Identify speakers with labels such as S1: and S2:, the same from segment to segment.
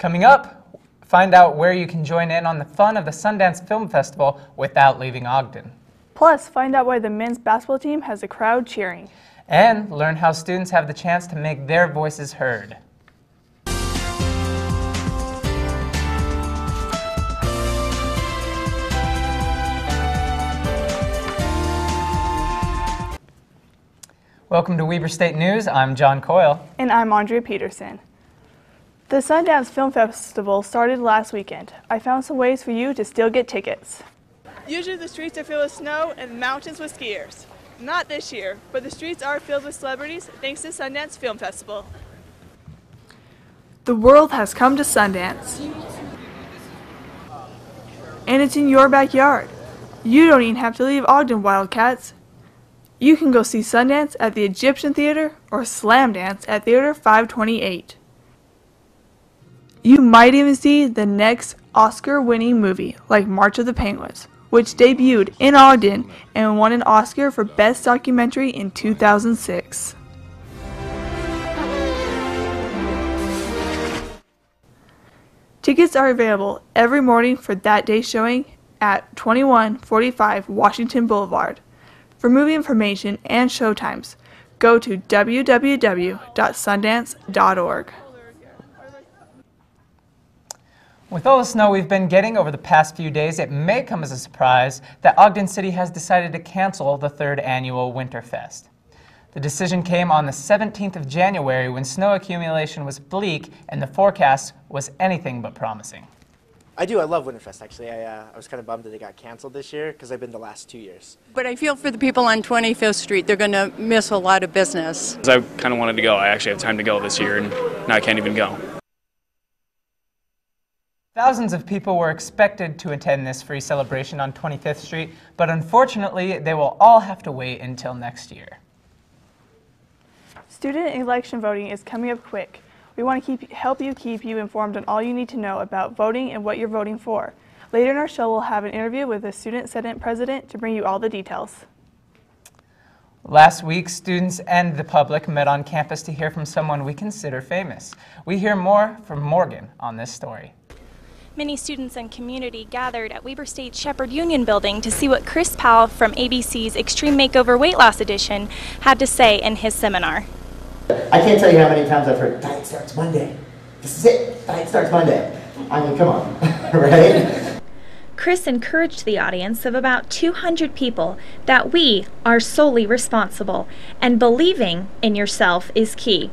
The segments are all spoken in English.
S1: Coming up, find out where you can join in on the fun of the Sundance Film Festival without leaving Ogden.
S2: Plus, find out why the men's basketball team has a crowd cheering.
S1: And learn how students have the chance to make their voices heard. Welcome to Weber State News. I'm John Coyle.
S2: And I'm Andrea Peterson. The Sundance Film Festival started last weekend. I found some ways for you to still get tickets.
S3: Usually the streets are filled with snow and the mountains with skiers. Not this year, but the streets are filled with celebrities thanks to Sundance Film Festival.
S2: The world has come to Sundance. And it's in your backyard. You don't even have to leave Ogden, Wildcats. You can go see Sundance at the Egyptian Theater or Slam Dance at Theater 528. You might even see the next Oscar-winning movie like March of the Penguins, which debuted in Ogden and won an Oscar for Best Documentary in 2006. Tickets are available every morning for that day's showing at 2145 Washington Boulevard. For movie information and showtimes, go to www.sundance.org.
S1: With all the snow we've been getting over the past few days, it may come as a surprise that Ogden City has decided to cancel the third annual Winterfest. The decision came on the 17th of January when snow accumulation was bleak and the forecast was anything but promising.
S4: I love Winterfest actually. I was kind of bummed that it got canceled this year because I've been the last 2 years.
S5: But I feel for the people on 25th Street, they're going to miss a lot of business.
S6: I kind of wanted to go. I actually have time to go this year and now I can't even go.
S1: Thousands of people were expected to attend this free celebration on 25th Street, but unfortunately they will all have to wait until next year.
S2: Student election voting is coming up quick. We want to help you keep you informed on all you need to know about voting and what you're voting for. Later in our show, we'll have an interview with the Student Senate President to bring you all the details.
S1: Last week, students and the public met on campus to hear from someone we consider famous. We hear more from Morgan on this story.
S7: Many students and community gathered at Weber State Shepherd Union Building to see what Chris Powell from ABC's Extreme Makeover Weight Loss Edition had to say in his seminar.
S8: I can't tell you how many times I've heard, diet starts Monday. This is it, diet starts Monday. I mean, come on, right?
S9: Chris encouraged the audience of about 200 people that we are solely responsible and believing in yourself is key.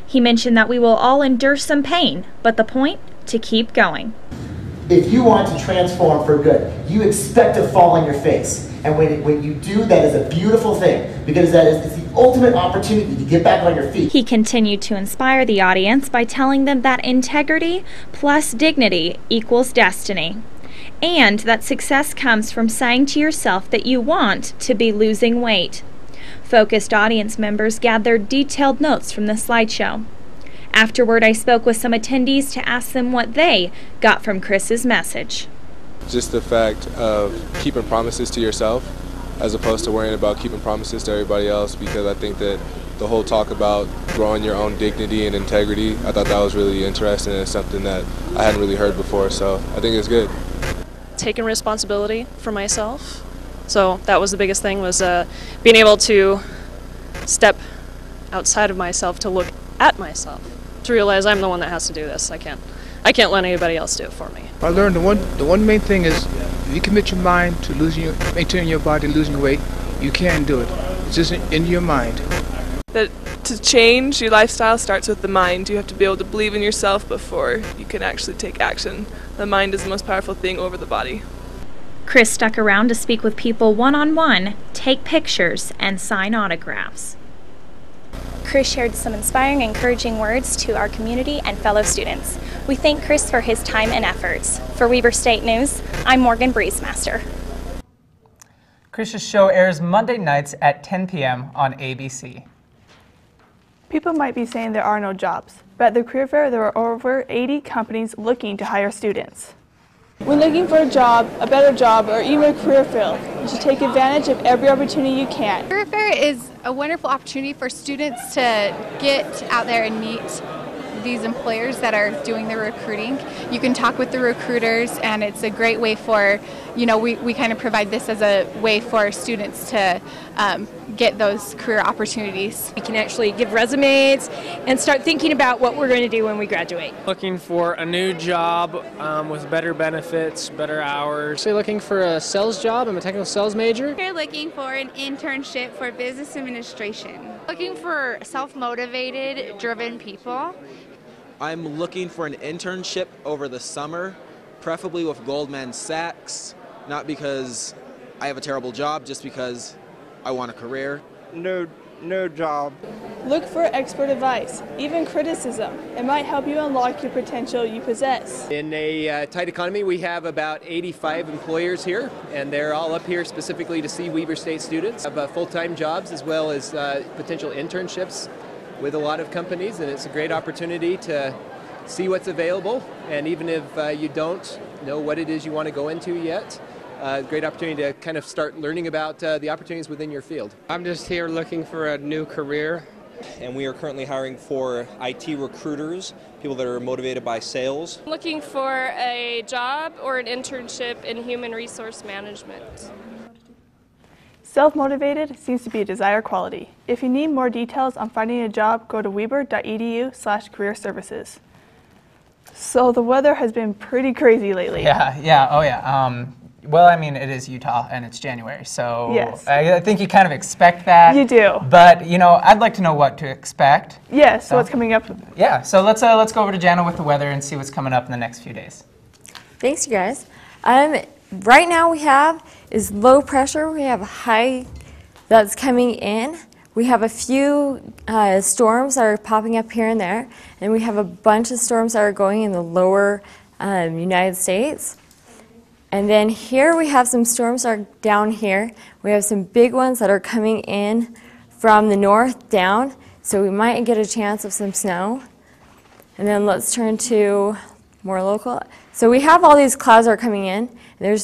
S9: He mentioned that we will all endure some pain, but the point, to keep going.
S8: If you want to transform for good, you expect to fall on your face. And when you do, that is a beautiful thing, because it's the ultimate opportunity to get back on your feet.
S9: He continued to inspire the audience by telling them that integrity plus dignity equals destiny, and that success comes from saying to yourself that you want to be losing weight. Focused audience members gathered detailed notes from the slideshow. Afterward, I spoke with some attendees to ask them what they got from Chris's message.
S10: Just the fact of keeping promises to yourself as opposed to worrying about keeping promises to everybody else, because I think that the whole talk about growing your own dignity and integrity, I thought that was really interesting and it's something that I hadn't really heard before, so I think it's good.
S11: Taking responsibility for myself, so that was the biggest thing, was being able to step outside of myself to look at myself, to realize I'm the one that has to do this. I can't let anybody else do it for me.
S12: I learned the one main thing is if you commit your mind to maintaining your body, losing weight, you can do it. It's just in your mind.
S3: That to change your lifestyle starts with the mind. You have to be able to believe in yourself before you can actually take action. The mind is the most powerful thing over the body.
S9: Chris stuck around to speak with people one-on-one, take pictures, and sign autographs.
S7: Chris shared some inspiring, encouraging words to our community and fellow students. We thank Chris for his time and efforts. For Weber State News, I'm Morgan Breezemaster.
S1: Chris's show airs Monday nights at 10 p.m. on ABC.
S2: People might be saying there are no jobs, but at the career fair there are over 80 companies looking to hire students. When looking for a job, a better job, or even a career field, you should take advantage of every opportunity you can.
S13: Career fair is a wonderful opportunity for students to get out there and meet these employers that are doing the recruiting. You can talk with the recruiters, and it's a great way for, we kind of provide this as a way for students to get those career opportunities.
S14: We can actually give resumes and start thinking about what we're going to do when we graduate.
S15: Looking for a new job with better benefits, better hours.
S16: So looking for a sales job. I'm a technical sales major.
S17: We're looking for an internship for business administration. Looking for self-motivated, driven people.
S18: I'm looking for an internship over the summer, preferably with Goldman Sachs, not because I have a terrible job, just because I want a career.
S19: No job.
S2: Look for expert advice, even criticism. It might help you unlock your potential you possess.
S20: In a tight economy, we have about 85 employers here, and they're all up here specifically to see Weber State students. Have full-time jobs as well as potential internships with a lot of companies, and it's a great opportunity to see what's available. And even if you don't know what it is you want to go into yet, great opportunity to kind of start learning about the opportunities within your field.
S16: I'm just here looking for a new career.
S21: And we are currently hiring for IT recruiters, people that are motivated by sales.
S22: Looking for a job or an internship in human resource management.
S2: Self-motivated seems to be a desired quality. If you need more details on finding a job, go to weber.edu/career services. So the weather has been pretty crazy lately.
S1: Yeah. Well, I mean, it is Utah and it's January, so
S2: yes.
S1: I think you kind of expect that.
S2: You do.
S1: But, I'd like to know what to expect.
S2: Yeah, so what's coming up?
S1: Yeah, so let's go over to Jana with the weather and see what's coming up in the next few days.
S23: Thanks, you guys. Right now we have is low pressure. We have a high that's coming in. We have a few storms that are popping up here and there, and we have a bunch of storms that are going in the lower United States. And then here we have some storms that are down here. We have some big ones that are coming in from the north down, so we might get a chance of some snow. And then let's turn to more local. So we have all these clouds that are coming in.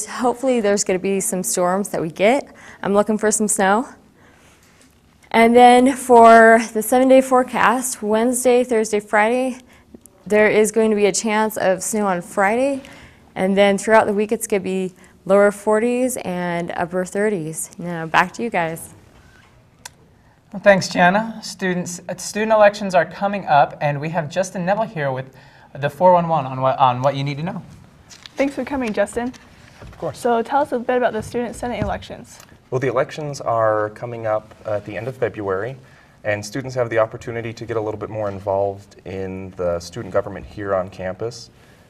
S23: Hopefully there's going to be some storms that we get. I'm looking for some snow. And then for the 7-day forecast, Wednesday, Thursday, Friday, there is going to be a chance of snow on Friday. And then throughout the week, it's going to be lower 40s and upper 30s. Now, back to you guys.
S1: Well, thanks, Jana. Student elections are coming up, and we have Justin Neville here with the 411 on what you need to know.
S2: Thanks for coming, Justin.
S24: Of course.
S2: So tell us a bit about the student senate elections.
S24: Well, the elections are coming up at the end of February, and students have the opportunity to get a little bit more involved in the student government here on campus.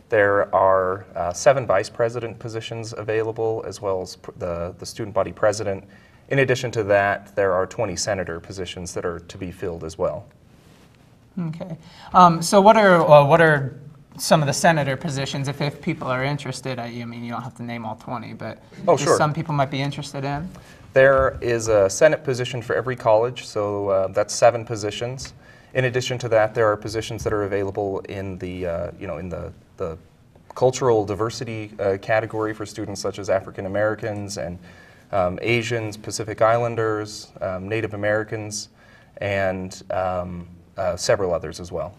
S24: There are 7 vice president positions available, as well as the student body president. In addition to that, there are 20 senator positions that are to be filled as well.
S1: Okay. So what are some of the senator positions, if people are interested? I mean, you don't have to name all 20, but
S24: sure.
S1: Some people might be interested in.
S24: There is a Senate position for every college, so that's 7 positions. In addition to that, there are positions that are available in the the cultural diversity category for students such as African Americans and Asians, Pacific Islanders, Native Americans, and several others as well.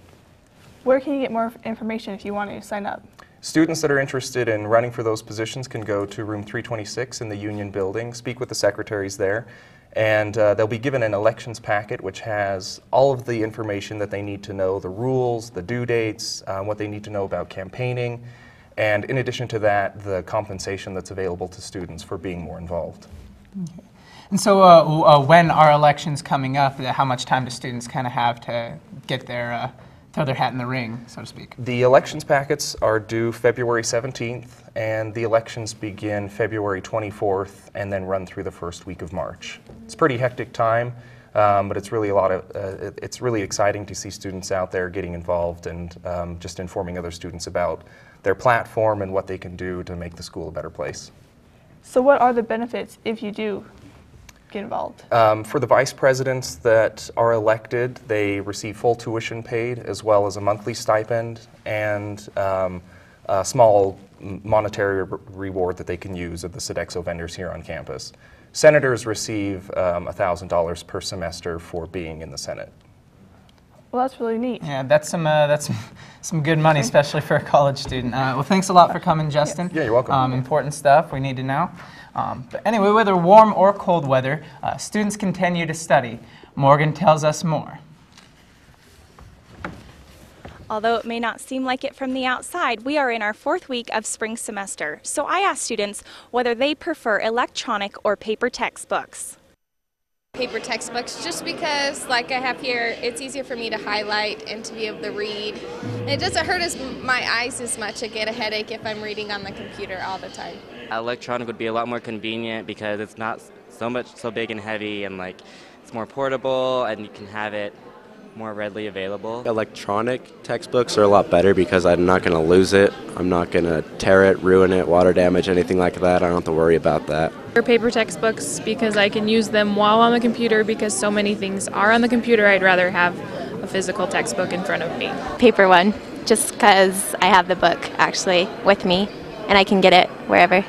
S2: Where can you get more information if you want to sign up?
S24: Students that are interested in running for those positions can go to room 326 in the Union Building, speak with the secretaries there, and they'll be given an elections packet which has all of the information that they need to know, the rules, the due dates, what they need to know about campaigning, and in addition to that, the compensation that's available to students for being more involved.
S1: Okay. And so when are elections coming up, how much time do students kind of have to get their throw their hat in the ring, so to speak?
S24: The elections packets are due February 17th, and the elections begin February 24th and then run through the first week of March. It's a pretty hectic time, but it's really it's really exciting to see students out there getting involved and just informing other students about their platform and what they can do to make the school a better place.
S2: So what are the benefits if you do get involved?
S24: For the vice presidents that are elected, they receive full tuition paid as well as a monthly stipend and a small monetary reward that they can use at the Sodexo vendors here on campus. Senators receive $1,000 per semester for being in the Senate.
S2: Well, that's really neat.
S1: Yeah, that's some good money, especially for a college student. Well, thanks a lot for coming, Justin.
S24: Yeah, you're welcome.
S1: Important stuff we need to know. But anyway, whether warm or cold weather, students continue to study. Morgan tells us more.
S7: Although it may not seem like it from the outside, we are in our 4th week of spring semester. So I asked students whether they prefer electronic or paper textbooks.
S4: Paper textbooks, just because, like I have here, it's easier for me to highlight and to be able to read. And it doesn't hurt my eyes as much. I get a headache if I'm reading on the computer all the time.
S5: Electronic would be a lot more convenient because it's not so big and heavy, and like it's more portable and you can have it more readily available.
S6: Electronic textbooks are a lot better because I'm not going to lose it. I'm not going to tear it, ruin it, water damage, anything like that. I don't have to worry about that.
S8: Paper textbooks because I can use them while on the computer, because so many things are on the computer. I'd rather have a physical textbook in front of me.
S25: Paper one, just because I have the book actually with me and I can get it wherever.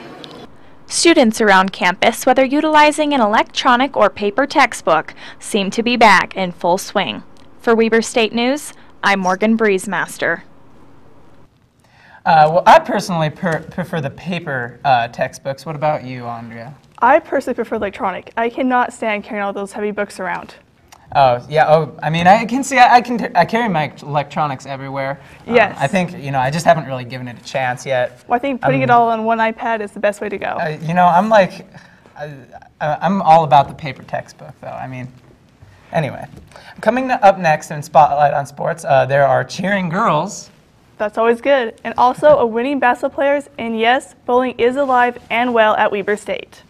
S9: Students around campus, whether utilizing an electronic or paper textbook, seem to be back in full swing. For Weber State News, I'm Morgan Breezemaster.
S1: Well, I personally prefer the paper textbooks. What about you, Andrea?
S2: I personally prefer electronic. I cannot stand carrying all those heavy books around.
S1: Oh, yeah. Oh, I mean, I can see. I carry my electronics everywhere.
S2: Yes.
S1: I think, I just haven't really given it a chance yet.
S2: Well, I think putting it all on one iPad is the best way to go.
S1: I'm like, I'm all about the paper textbook, though. I mean, anyway. Coming up next in Spotlight on Sports, there are cheering girls.
S2: That's always good. And also a winning basketball players, and yes, bowling is alive and well at Weber State.